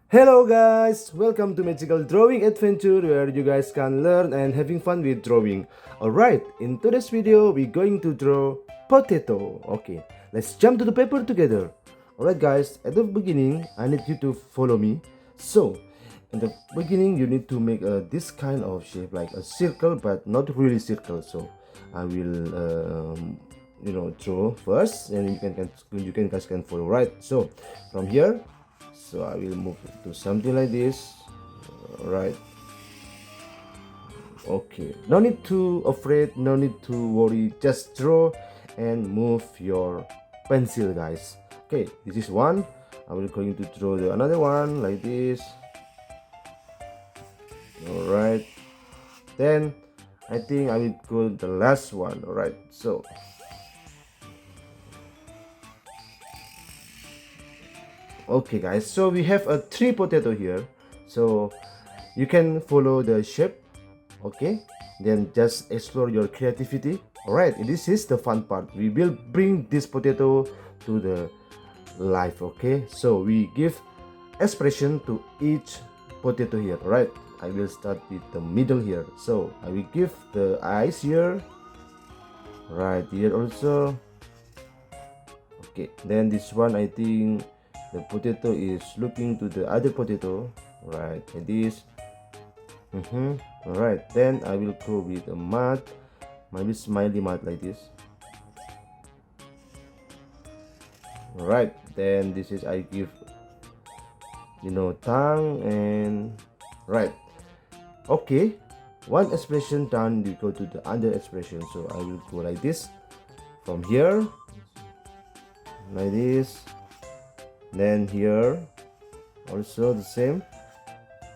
Hello guys, welcome to Magical Drawing Adventure where you guys can learn and having fun with drawing. Alright, in today's video we're going to draw potato. Okay, let's jump to the paper together. Alright guys, at the beginning I need you to follow me. So, in the beginning you need to make this kind of shape like a circle but not really circle. So, I will draw first and you guys can follow, right? So, from here, so I will move it to something like this. Right. Okay, no need to afraid, no need to worry, just draw and move your pencil, guys. Okay, this is one. I will going to draw the another one like this. All right, then I think I will go the last one. All right, so okay guys, so we have a three potato here, so you can follow the shape. Okay, then just explore your creativity. All right, this is the fun part. We will bring this potato to the life. Okay, so we give expression to each potato here. All right, I will start with the middle here, so I will give the eyes here, right here also. Okay, then this one I think the potato is looking to the other potato, right, like this. All right, then I will go with a mud, maybe smiley mud like this. All right, then this is I give tongue and right. Okay, one expression done, we go to the other expression. So I will go like this from here, like this, then here also the same.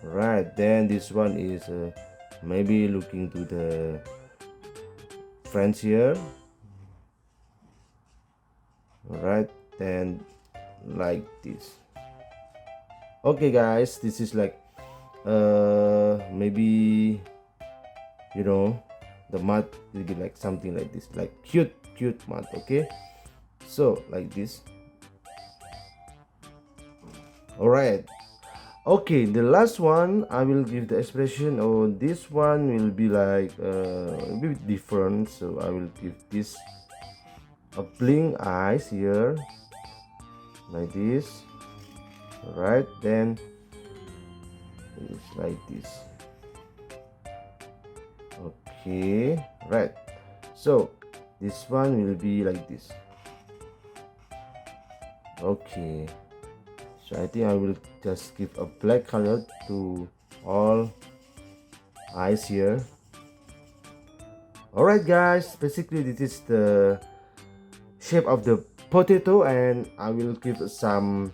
Right, then this one is maybe looking to the friends here. Right, then like this. Okay guys, this is like maybe the mud will be like something like this, like cute mud. Okay, so like this. All right. Okay, the last one I will give the expression. Oh, this one will be like a bit different, so I will give this a blink eyes here like this. All right, then it's like this. Okay, right, so this one will be like this. Okay, so I think I will just give a black color to all eyes here. All right guys, basically this is the shape of the potato, and I will give some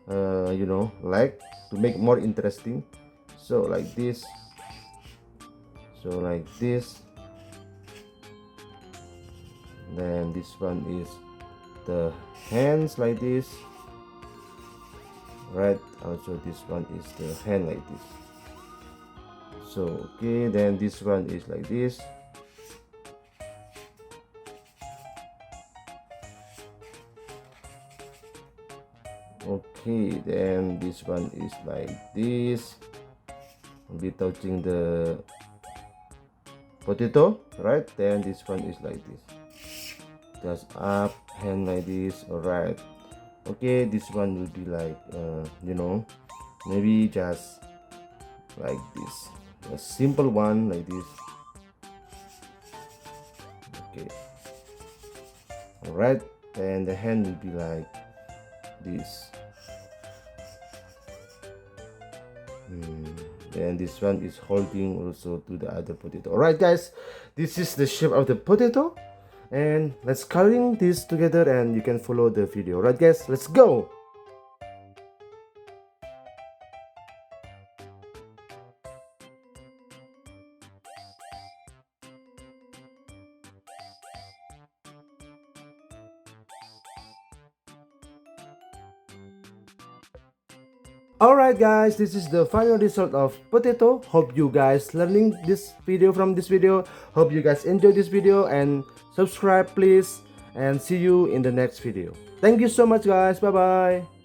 leg to make more interesting. So like this, so like this, then this one is the hands like this. Right, also this one is the hand like this. So okay, then this one is like this. Okay, then this one is like this. I'll be touching the potato, right? Then this one is like this, just up, hand like this. All right. Okay, this one will be like maybe just like this, a simple one like this. Okay, all right, and the hand will be like this. Then this one is holding also to the other potato. All right guys, this is the shape of the potato, and let's coloring this together and you can follow the video. Right guys, let's go. Alright guys, this is the final result of potato. Hope you guys learning this video from this video. Hope you guys enjoy this video and subscribe please, and see you in the next video. Thank you so much guys. Bye bye.